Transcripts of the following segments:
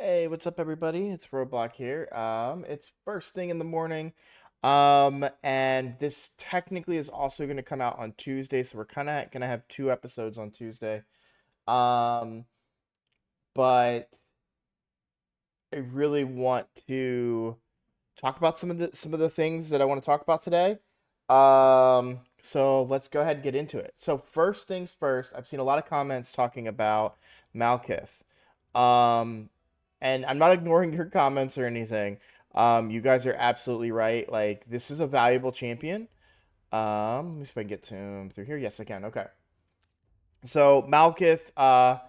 Hey, what's up, everybody? It's Roblox here. It's first thing in the morning. And this technically is also going to come out on Tuesday, so we're kind of gonna have two episodes on Tuesday. Um, but I really want to talk about some of the things that I want to talk about today. So let's go ahead and get into it. So first things first, I've seen a lot of comments talking about Malkith. Um, and I'm not ignoring your comments or anything. You guys are absolutely right. Like, this is a valuable champion. Let me see if I can get to him through here. Yes, I can. Okay. So Malkith,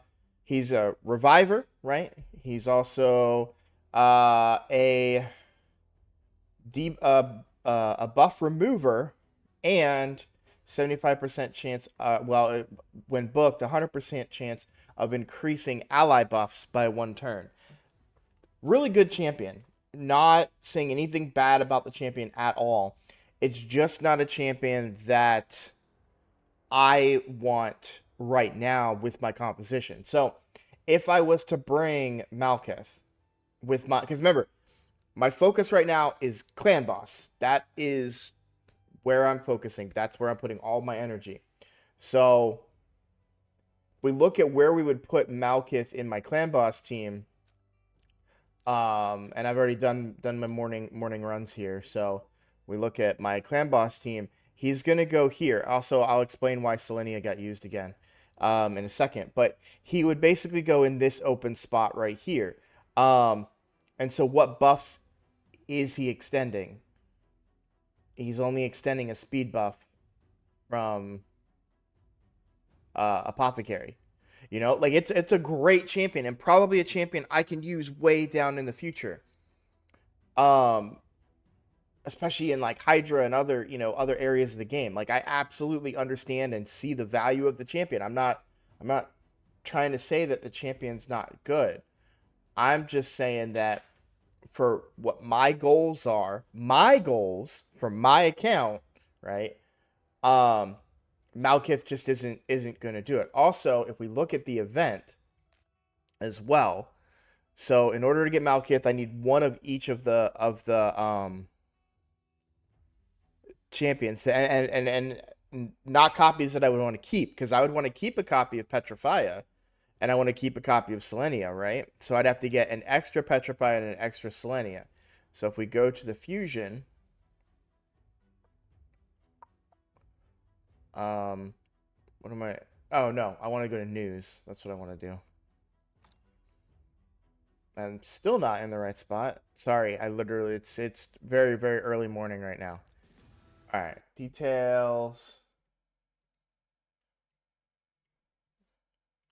he's a reviver, right? He's also a a buff remover and 75% chance, when booked, 100% chance of increasing ally buffs by one turn. Really good champion. Not saying anything bad about the champion at all. It's just not a champion that I want right now with my composition. So if I was to bring Malkith with my, because remember, my focus right now is clan boss. That is where I'm focusing. That's where I'm putting all my energy. So we look at where we would put Malkith in my clan boss team. And I've already done my morning runs here. So we look at my clan boss team. He's gonna go here. Also, I'll explain why Selenia got used again in a second. But he would basically go in this open spot right here. Um, and so what buffs is he extending? He's only extending a speed buff from Apothecary. You know, like it's a great champion and probably a champion I can use way down in the future. Um, Especially in like Hydra and other, other areas of the game. Like I absolutely understand and see the value of the champion. I'm not trying to say that the champion's not good. I'm just saying that for what my goals are, my goals for my account, right? Um Malkith just isn't going to do it. Also, if we look at the event as well, so in order to get Malkith, I need one of each of the champions and not copies that I would want to keep because I would want to keep a copy of Petrifia and I want to keep a copy of Selenia, right? So I'd have to get an extra Petrifia and an extra Selenia. So if we go to the fusion, um, what am I? Oh no, I want to go to news. That's what I want to do. I'm still not in the right spot. Sorry, I literally it's very very early morning right now. All right, details.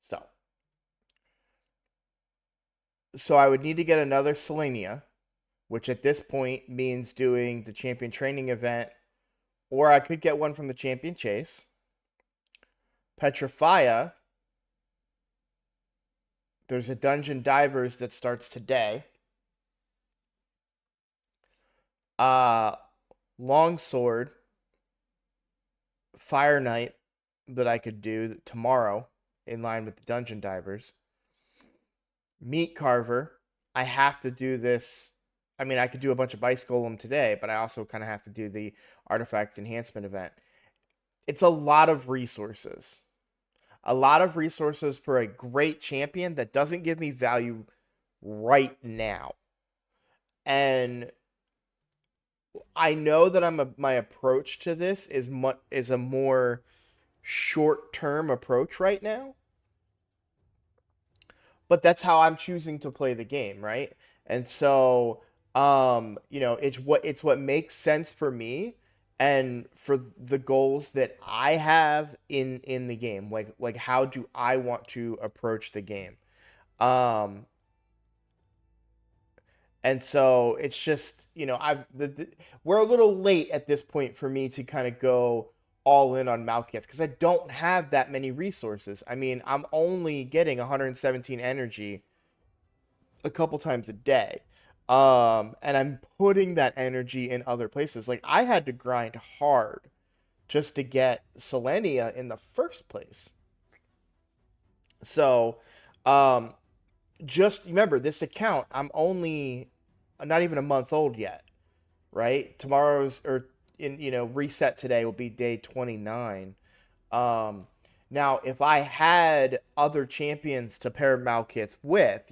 So, so I would need to get another Selenia, which at this point means doing the champion training event, or I could get one from the champion chase. Petrifia, there's a dungeon divers that starts today. Uh, Longsword, Fire Knight that I could do tomorrow in line with the dungeon divers. Meat Carver, I have to do this. I mean, I could do a bunch of Ice Golem today, but I also kind of have to do the Artifact Enhancement event. It's a lot of resources. A lot of resources for a great champion that doesn't give me value right now. And I know that my approach to this is a more short-term approach right now, but that's how I'm choosing to play the game, right? And so, it's what makes sense for me and for the goals that I have in the game. Like how do I want to approach the game? Um, and so it's just, we're a little late at this point for me to kind of go all in on Malkith because I don't have that many resources. I mean, I'm only getting 117 energy a couple times a day. And I'm putting that energy in other places. Like I had to grind hard just to get Selenia in the first place. So, um, just remember this account, I'm only not even a month old yet, right? Tomorrow's or in reset today will be day 29. Um, Now, if I had other champions to pair Malkith with,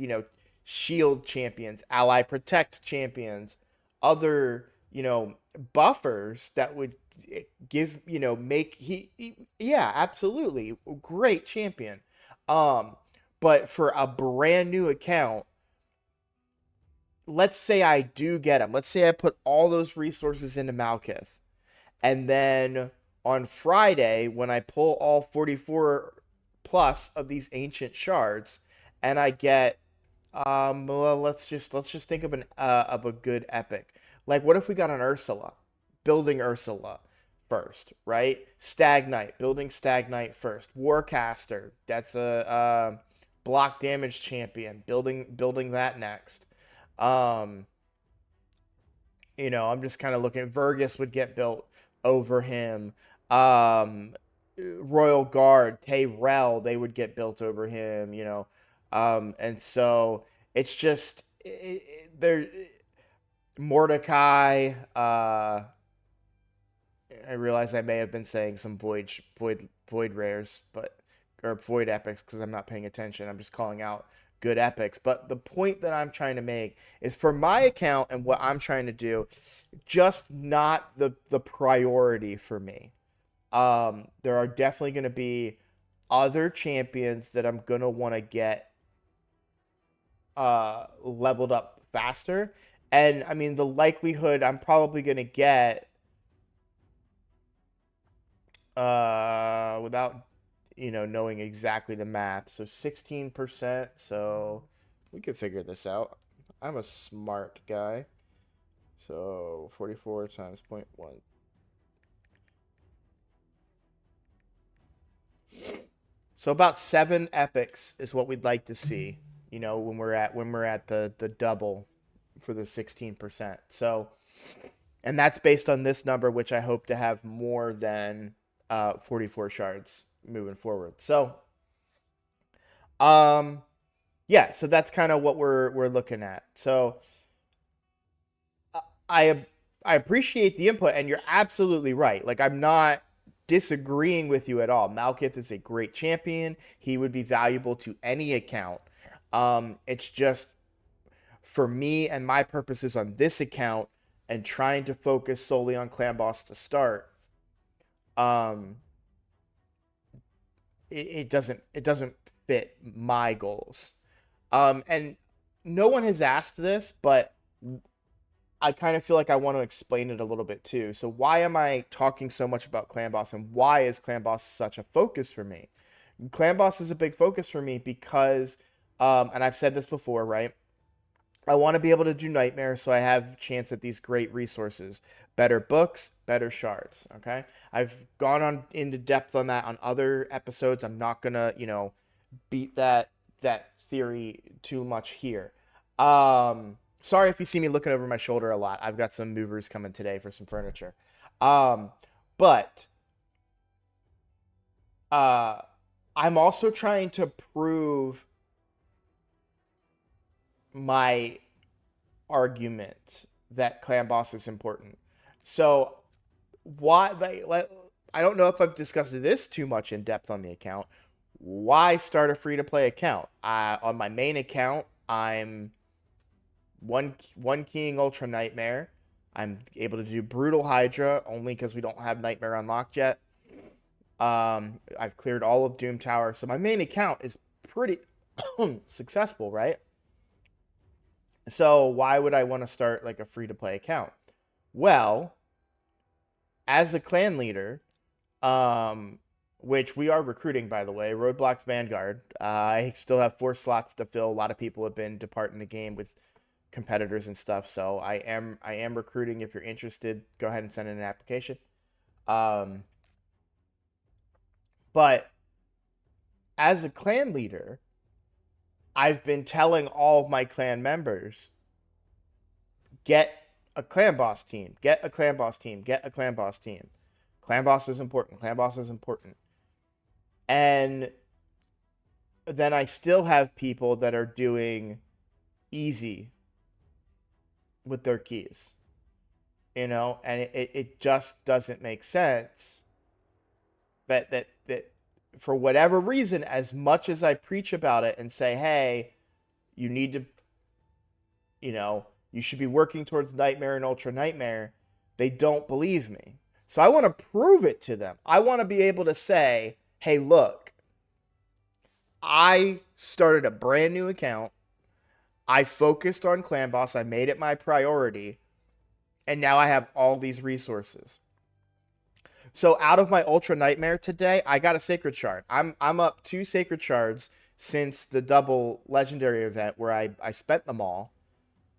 shield champions, ally protect champions, other, buffers that would give, make yeah, absolutely great champion. Um, but for a brand new account, let's say I do get him. Let's say I put all those resources into Malkith. And then on Friday, when I pull all 44 plus of these ancient shards, and I get, well, let's just think of a good epic. Like, what if we got an Ursula, building Ursula first, right? Stagnite, building Stagnite first. Warcaster, that's a block damage champion, building that next. Um, I'm just kind of looking. Vergus would get built over him. Um, Royal Guard, Tayrell, they would get built over him. And so it's just there. Mordecai. I realize I may have been saying some void rares, but or void epics because I'm not paying attention. I'm just calling out good epics. But the point that I'm trying to make is for my account and what I'm trying to do, just not the priority for me. There are definitely going to be other champions that I'm going to want to get leveled up faster. And I mean, the likelihood I'm probably going to get without knowing exactly the math. So 16%. So we could figure this out. I'm a smart guy. So 44 times 0.1. So about 7 epics is what we'd like to see. When we're at the double for the 16%. So, and that's based on this number, which I hope to have more than 44 shards moving forward. So, um, yeah, so that's kind of what we're looking at. So, I I appreciate the input, and you're absolutely right. Like, I'm not disagreeing with you at all. Malkith is a great champion. He would be valuable to any account. It's just for me and my purposes on this account and trying to focus solely on clan boss to start. Um, it doesn't fit my goals. And no one has asked this, but I kind of feel like I want to explain it a little bit too. So why am I talking so much about clan boss, and why is clan boss such a focus for me? Clan boss is a big focus for me because, and I've said this before, right? I want to be able to do nightmare, so I have a chance at these great resources. Better books, better shards. Okay, I've gone on into depth on that on other episodes. I'm not gonna, beat that theory too much here. Sorry if you see me looking over my shoulder a lot. I've got some movers coming today for some furniture. Um, but uh, I'm also trying to prove my argument that clan boss is important. So why I don't know if I've discussed this too much in depth on the account. Why start a free to play account? On my main account, I'm one keying Ultra Nightmare. I'm able to do Brutal Hydra only because we don't have Nightmare unlocked yet. I've cleared all of Doom Tower, so my main account is pretty successful, right? So why would I want to start like a free to play account? Well, as a clan leader, which we are recruiting, by the way, Roadblocks Vanguard. I still have 4 slots to fill. A lot of people have been departing the game with competitors and stuff, so I am recruiting. If you're interested, go ahead and send in an application. Um, but as a clan leader, I've been telling all of my clan members, get a clan boss team, get a clan boss team, get a clan boss team. Clan boss is important. Clan boss is important. And then I still have people that are doing easy with their keys, and it just doesn't make sense that for whatever reason, as much as I preach about it and say, hey, you need to, you should be working towards Nightmare and Ultra Nightmare, they don't believe me. So I want to prove it to them. I want to be able to say, hey, look, I started a brand new account. I focused on Clan Boss. I made it my priority. And now I have all these resources. So out of my Ultra Nightmare today, I got a Sacred Shard. I'm up 2 Sacred Shards since the double Legendary event where I spent them all.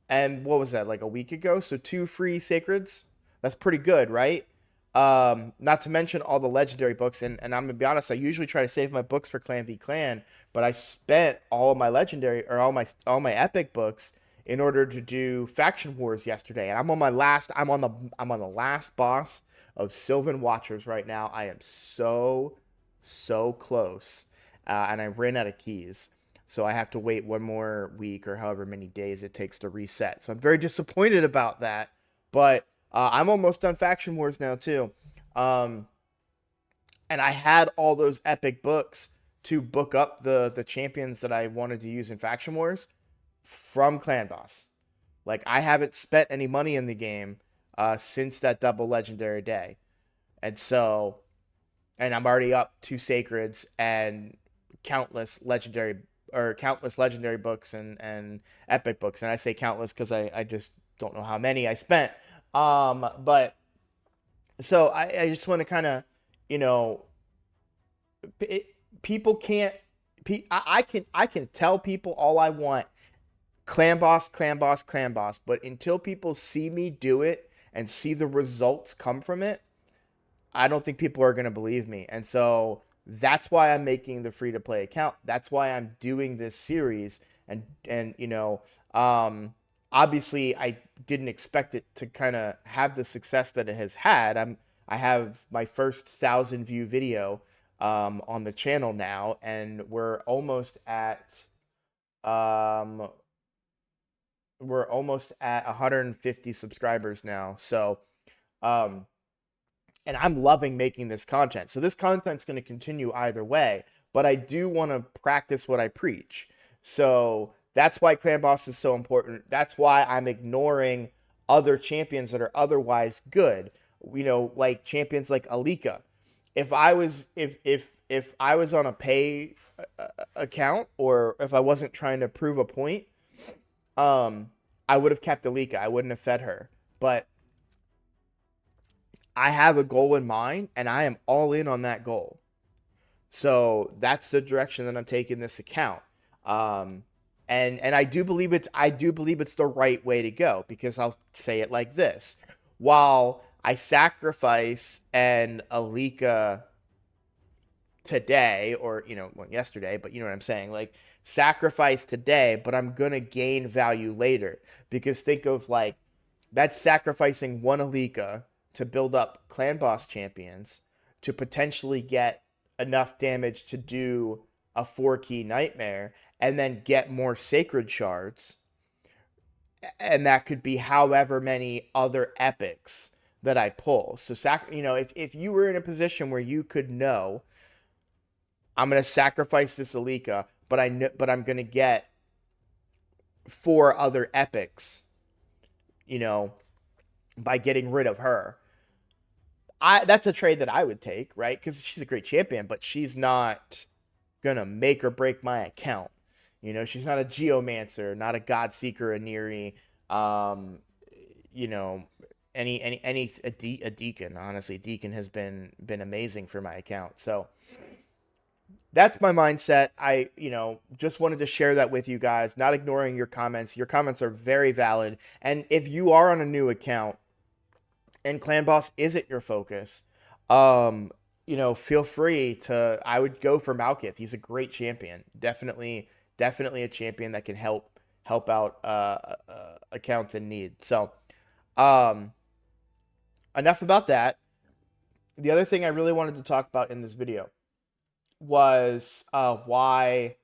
And what was that, like a week ago? So 2 free Sacreds. That's pretty good, right? Not to mention all the Legendary books. And I'm going to be honest, I usually try to save my books for Clan v Clan. But I spent all of my Legendary, or all my Epic books in order to do Faction Wars yesterday. And I'm on the last boss of Sylvan Watchers right now. I am so close, and I ran out of keys, so I have to wait one more week or however many days it takes to reset. So I'm very disappointed about that, but I'm almost done Faction Wars now too, and I had all those epic books to book up the champions that I wanted to use in Faction Wars from Clan Boss. Like, I haven't spent any money in the game since that double legendary day. And I'm already up 2 sacreds and countless legendary books and epic books. And I say countless because I just don't know how many I spent. But so I just want to kind of, people can't, I can tell people all I want, Clan Boss, Clan Boss, Clan Boss. But until people see me do it and see the results come from it, I don't think people are going to believe me. And so that's why I'm making the free to play account. That's why I'm doing this series. And obviously I didn't expect it to kind of have the success that it has had. I have my first 1,000 view video on the channel now, and we're almost at 150 subscribers now. So, and I'm loving making this content. So this content's going to continue either way, but I do want to practice what I preach. So that's why Clan Boss is so important. That's why I'm ignoring other champions that are otherwise good. Like champions like Alika. If I was on a pay account, or if I wasn't trying to prove a point, I would have kept Alika. I wouldn't have fed her. But I have a goal in mind, and I am all in on that goal. So that's the direction that I'm taking this account. And I do believe it's the right way to go, because I'll say it like this: while I sacrifice an Alika today, or yesterday, but you know what I'm saying, like sacrifice today, but I'm gonna gain value later. Because think of, like, that's sacrificing one Alika to build up Clan Boss champions to potentially get enough damage to do a 4-key Nightmare, and then get more Sacred Shards, and that could be however many other epics that I pull. So if you were in a position where you could know, I'm going to sacrifice this Alika, but I'm going to get 4 other epics, by getting rid of her. That's a trade that I would take, right? Because she's a great champion, but she's not going to make or break my account. She's not a Geomancer, not a Godseeker, a Neri, a Deacon. Honestly, Deacon has been amazing for my account. So that's my mindset. I, just wanted to share that with you guys, not ignoring your comments. Your comments are very valid. And if you are on a new account and Clan Boss isn't your focus, feel free to, I would go for Malkith. He's a great champion. Definitely a champion that can help out accounts in need. So, enough about that. The other thing I really wanted to talk about in this video was why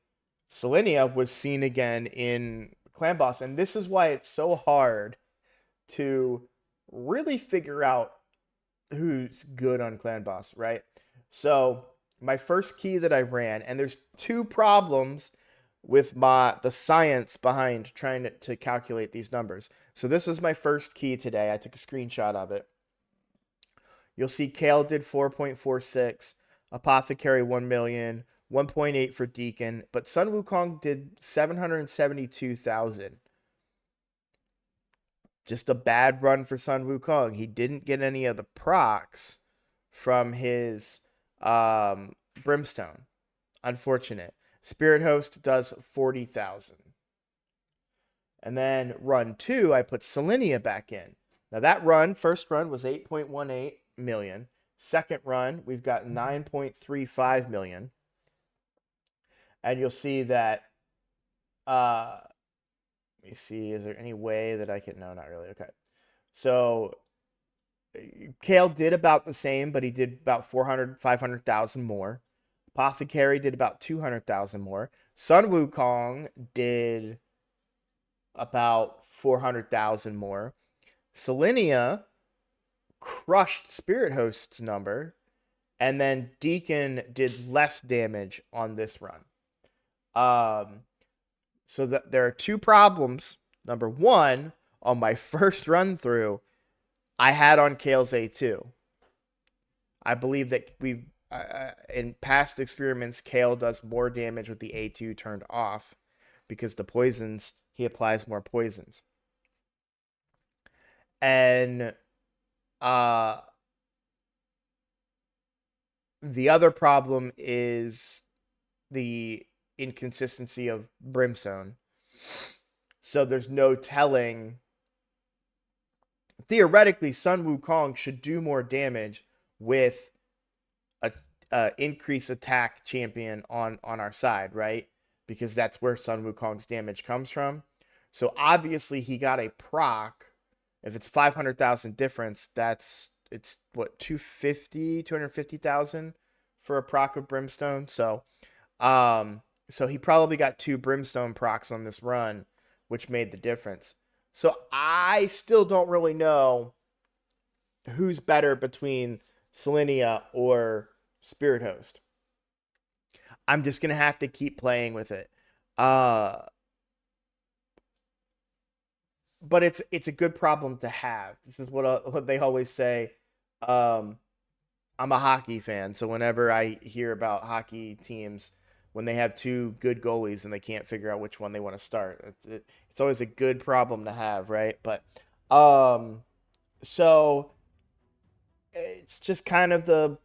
Selenia was seen again in Clan Boss, and this is why it's so hard to really figure out who's good on Clan Boss, right? So my first key that I ran, and there's two problems with the science behind trying to calculate these numbers. So this was my first key today. I took a screenshot of it. You'll see Kale did 4.46, Apothecary 1 million, 1.8 for Deacon, but Sun Wukong did 772,000. Just a bad run for Sun Wukong. He didn't get any of the procs from his Brimstone. Unfortunate. Spirit Host does 40,000. And then run 2, I put Selenia back in. Now that run, first run was 8.18 million. Second run, we've got 9.35 million. And you'll see that let me see, is there any way that I can, no, not really. Okay. So Kale did about the same, but he did about 500,000 more. Apothecary did about 200,000 more. Sun Wukong did about 400,000 more. Selenia crushed Spirit Host's number, and then Deacon did less damage on this run. So there are two problems. Number one, on my first run through, I had on Kale's A2. I believe that in past experiments, Kale does more damage with the A2 turned off because the poisons, he applies more poisons. And the other problem is the inconsistency of Brimstone. So there's no telling. Theoretically, Sun Wukong should do more damage with a increased attack champion on our side, right? Because that's where Sun Wukong's damage comes from. So obviously he got a proc. If it's 500,000 difference, it's what, 250,000 for a proc of Brimstone. So he probably got 2 Brimstone procs on this run, which made the difference. So I still don't really know who's better between Selenia or Spirit Host. I'm just gonna have to keep playing with it. But it's a good problem to have. This is what they always say. I'm a hockey fan, so whenever I hear about hockey teams when they have 2 good goalies and they can't figure out which one they want to start, it's always a good problem to have, right? But so it's just kind of the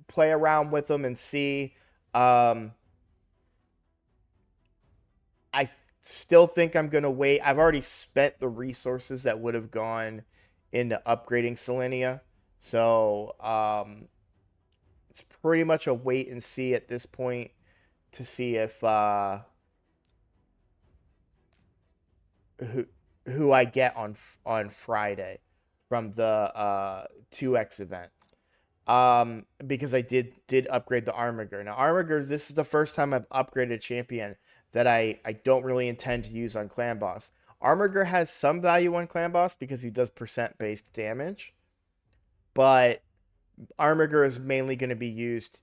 play around with them and see. I still think I'm going to wait. I've already spent the resources that would have gone into upgrading Selenia. So it's pretty much a wait and see at this point to see if who I get on Friday from the 2x event. Because I did upgrade the Armiger. Now Armiger, this is the first time I've upgraded a champion that I don't really intend to use on Clan Boss. Armiger has some value on Clan Boss because he does percent based damage, but Armiger is mainly going to be used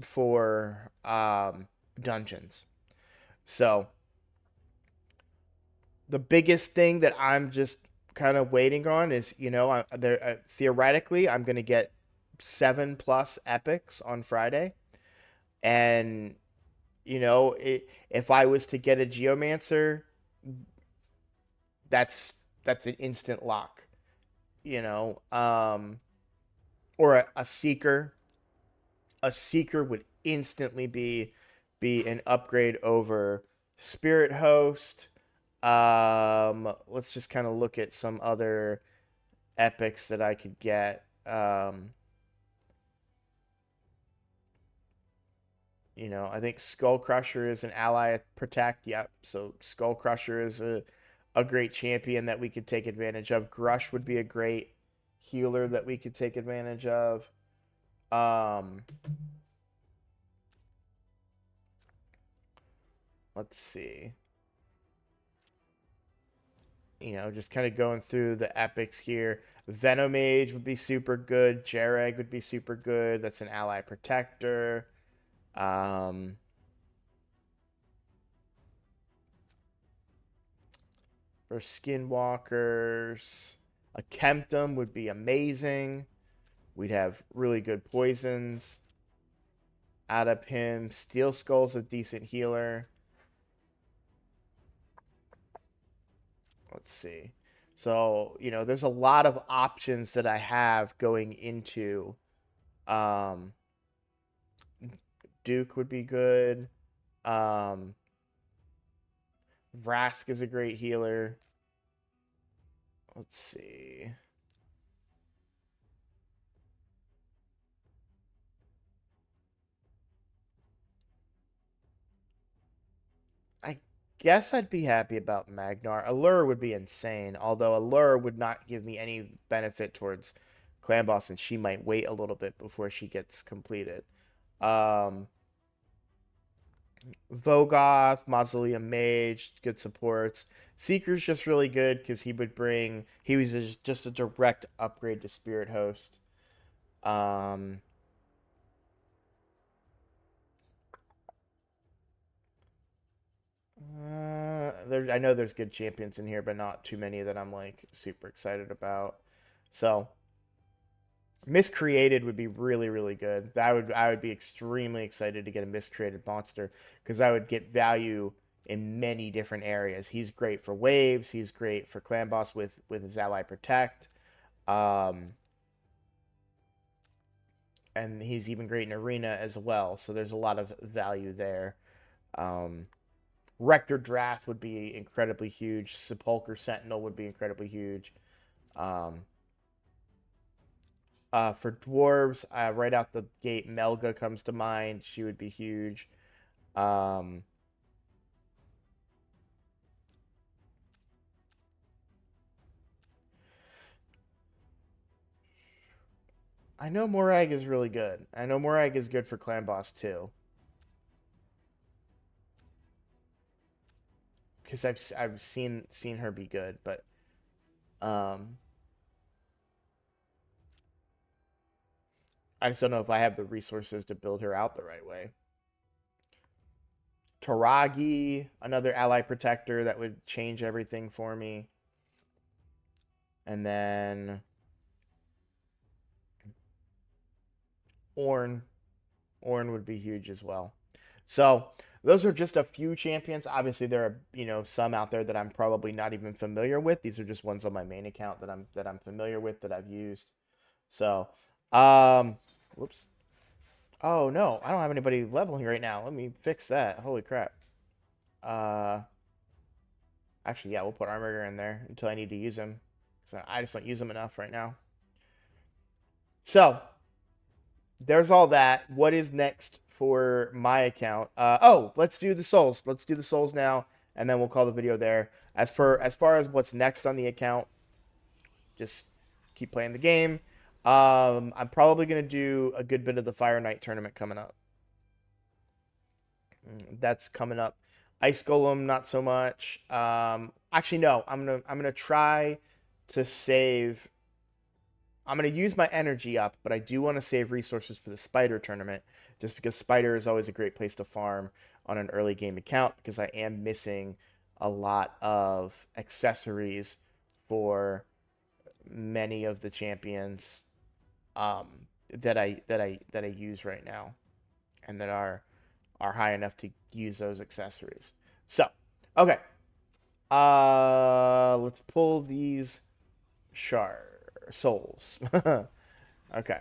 for dungeons. So the biggest thing that I'm just kind of waiting on is, theoretically I'm going to get 7+ epics on Friday, and if I was to get a Geomancer, that's an instant lock, or a Seeker. A Seeker would instantly be an upgrade over Spirit Host. Let's just kind of look at some other epics that I could get. I think Skull Crusher is an ally at Protect. Yep. So Skull Crusher is a great champion that we could take advantage of. Grush would be a great healer that we could take advantage of. let's see. You know, just kind of going through the epics here. Venomage would be super good. Jareg would be super good. That's an ally protector. For skinwalkers, a Kemptum would be amazing. We'd have really good poisons out of him. Steel Skull's a decent healer. Let's see. So, you know, there's a lot of options that I have going into um Duke would be good. Um Vrask is a great healer. Let's see. I guess I'd be happy about Magnar. Allure would be insane, although Allure would not give me any benefit towards Clan Boss, and she might wait a little bit before she gets completed. Um, Vogoth, Mausoleum Mage, good supports. Seeker's just really good because he was just a direct upgrade to Spirit Host. Um, I know there's good champions in here, but not too many that I'm like super excited about. So Miscreated would be really, really good. I would be extremely excited to get a miscreated monster because I would get value in many different areas. He's great for waves. He's great for clan boss with his ally protect, um, and he's even great in arena as well. So there's a lot of value there. Um, Rector Drath would be incredibly huge. Sepulcher Sentinel would be incredibly huge. Um, for dwarves, right out the gate, Melga comes to mind. She would be huge. Um, I know Morag is really good. I know Morag is good for clan boss too, because I've seen her be good. But um, I just don't know if I have the resources to build her out the right way. Taragi, another ally protector that would change everything for me. And then Ornn. Ornn would be huge as well. So those are just a few champions. Obviously, there are some out there that I'm probably not even familiar with. These are just ones on my main account that I'm familiar with that I've used. So, whoops. Oh no, I don't have anybody leveling right now. Let me fix that. Holy crap. Uh, Actually, yeah, we'll put Armor in there until I need to use him. So I just don't use him enough right now. So there's all that. What is next for my account? Let's do the souls. Let's do the souls now, and then we'll call the video there. As far as what's next on the account, just keep playing the game. I'm probably gonna do a good bit of the Fire Knight tournament coming up. That's coming up. Ice Golem, not so much. Actually, no. I'm gonna try to save. I'm going to use my energy up, but I do want to save resources for the Spider tournament, just because Spider is always a great place to farm on an early game account, because I am missing a lot of accessories for many of the champions that I use right now, and that are high enough to use those accessories. So, okay, let's pull these shards. Souls. Okay.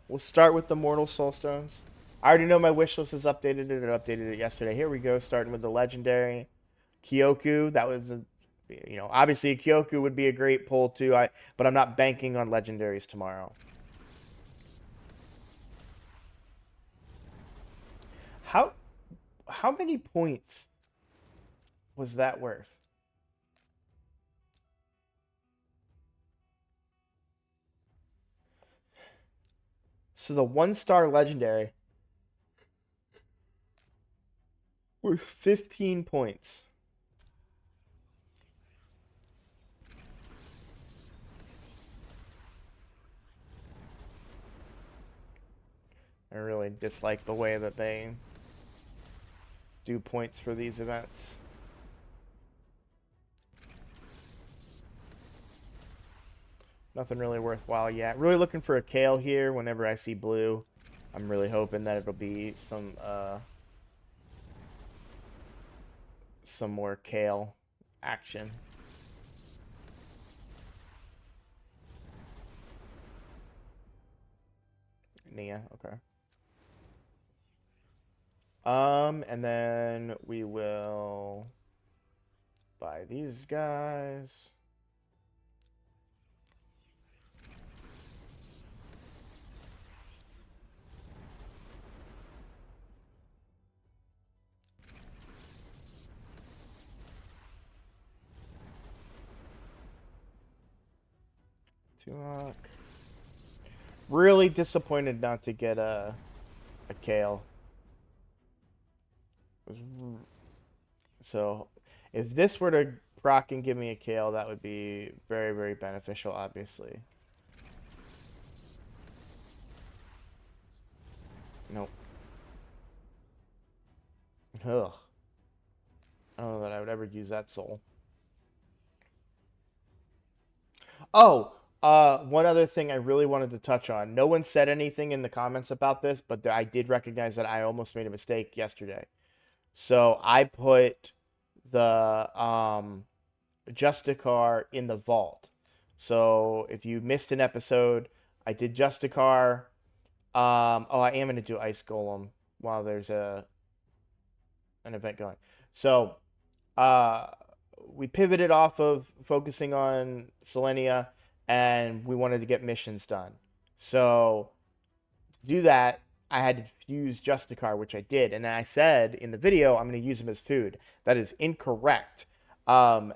We'll start with the Mortal Soulstones. I already know my wish list is updated. It updated it yesterday. Here we go, starting with the legendary Kyoku. That was obviously Kyoku would be a great pull too. But I'm not banking on legendaries tomorrow. How how many points was that worth? So the 1-star legendary With 15 points. I really dislike the way that they do points for these events. Nothing really worthwhile yet. Really looking for a Kale here whenever I see blue. I'm really hoping that it'll be some more Kale action. Nia, okay. And then we will buy these guys. Tuok. Really disappointed not to get a Kale. So, if this were to proc and give me a Kale, that would be very, very beneficial, obviously. Nope. Ugh. I don't know that I would ever use that soul. Oh, one other thing I really wanted to touch on. No one said anything in the comments about this, but I did recognize that I almost made a mistake yesterday. So I put the Justicar in the vault. So if you missed an episode, I did Justicar. Oh, I am going to do Ice Golem while there's an event going. So we pivoted off of focusing on Selenia, and we wanted to get missions done. So to do that, I had to use Justicar, which I did. And I said in the video, I'm going to use him as food. That is incorrect. Because,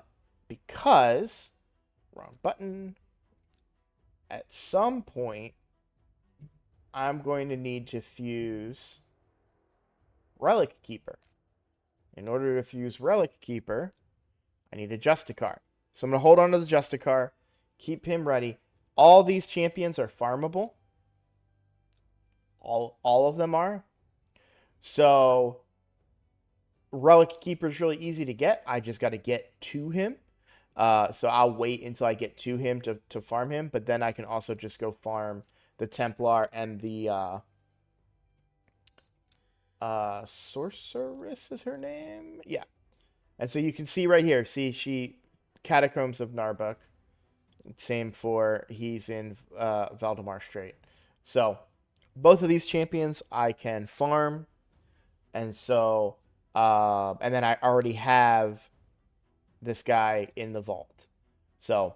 wrong button, at some point, I'm going to need to fuse Relic Keeper. In order to fuse Relic Keeper, I need a Justicar. So I'm going to hold on to the Justicar, keep him ready. All these champions are farmable. All of them are. So Relic Keeper is really easy to get. I just got to get to him. So I'll wait until I get to him to farm him. But then I can also just go farm the Templar and the Sorceress is her name? Yeah. And so you can see right here. See, she Catacombs of Narbuk. Same for he's in Valdemar Strait. So both of these champions I can farm, and so and then I already have this guy in the vault. So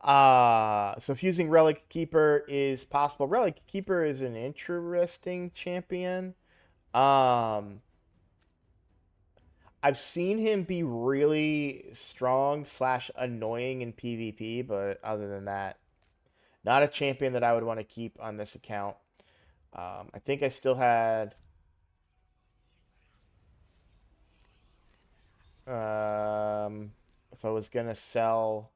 so fusing Relic Keeper is possible. Relic Keeper is an interesting champion. I've seen him be really strong / annoying in PvP, but other than that, not a champion that I would want to keep on this account. I think I still had if I was gonna sell.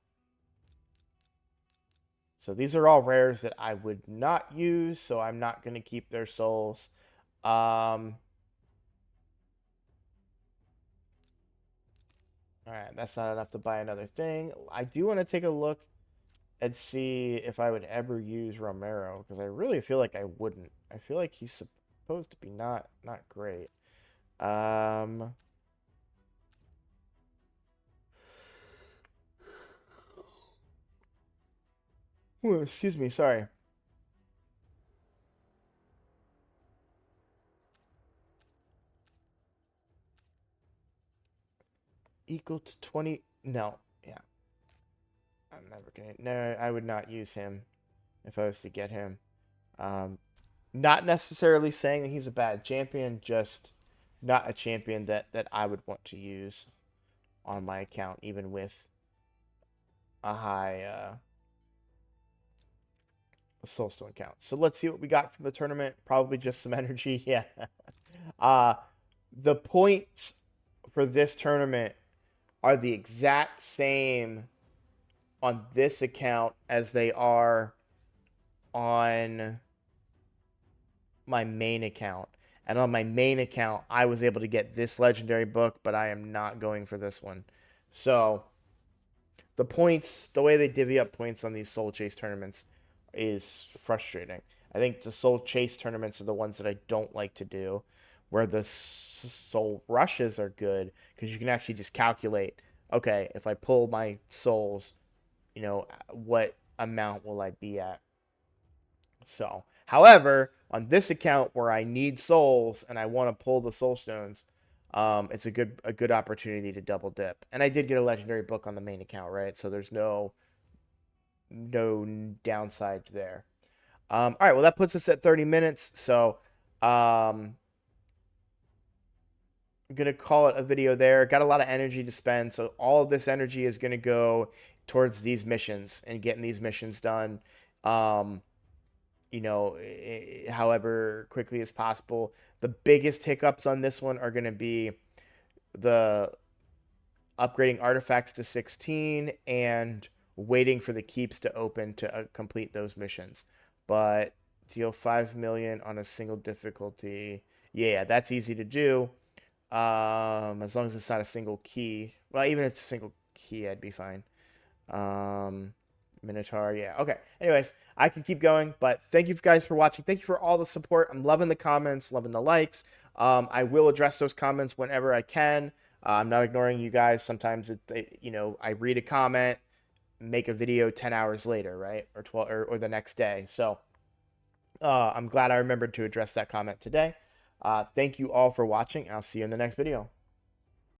So these are all rares that I would not use, so I'm not gonna keep their souls. Alright, that's not enough to buy another thing. I do want to take a look and see if I would ever use Romero, because I really feel like I wouldn't. I feel like he's supposed to be not great. Ooh, excuse me, sorry. Equal to 20. No, yeah. I'm never gonna. No, I would not use him if I was to get him. Not necessarily saying that he's a bad champion, just not a champion that I would want to use on my account, even with a high Soulstone count. So let's see what we got from the tournament. Probably just some energy. Yeah. The points for this tournament are the exact same on this account as they are on my main account. And on my main account, I was able to get this legendary book, but I am not going for this one. So the points, the way they divvy up points on these Soul Chase tournaments is frustrating. I think the Soul Chase tournaments are the ones that I don't like to do, where the Soul Rushes are good because you can actually just calculate, okay, if I pull my souls, what amount will I be at? So, however, on this account where I need souls and I want to pull the soul stones, it's a good opportunity to double dip. And I did get a legendary book on the main account, right? So there's no downside there. All right, well that puts us at 30 minutes. So I'm gonna call it a video there. Got a lot of energy to spend, so all of this energy is gonna go towards these missions and getting these missions done. Um, however quickly as possible. The biggest hiccups on this one are going to be the upgrading artifacts to 16 and waiting for the keeps to open to complete those missions. But deal 5 million on a single difficulty. Yeah, that's easy to do. As long as it's not a single key. Well, even if it's a single key, I'd be fine. Um, Minotaur, yeah. Okay. Anyways, I can keep going, but thank you guys for watching. Thank you for all the support. I'm loving the comments, loving the likes. I will address those comments whenever I can. I'm not ignoring you guys. Sometimes I read a comment, make a video 10 hours later, right? Or 12 or the next day. So I'm glad I remembered to address that comment today. Thank you all for watching. I'll see you in the next video.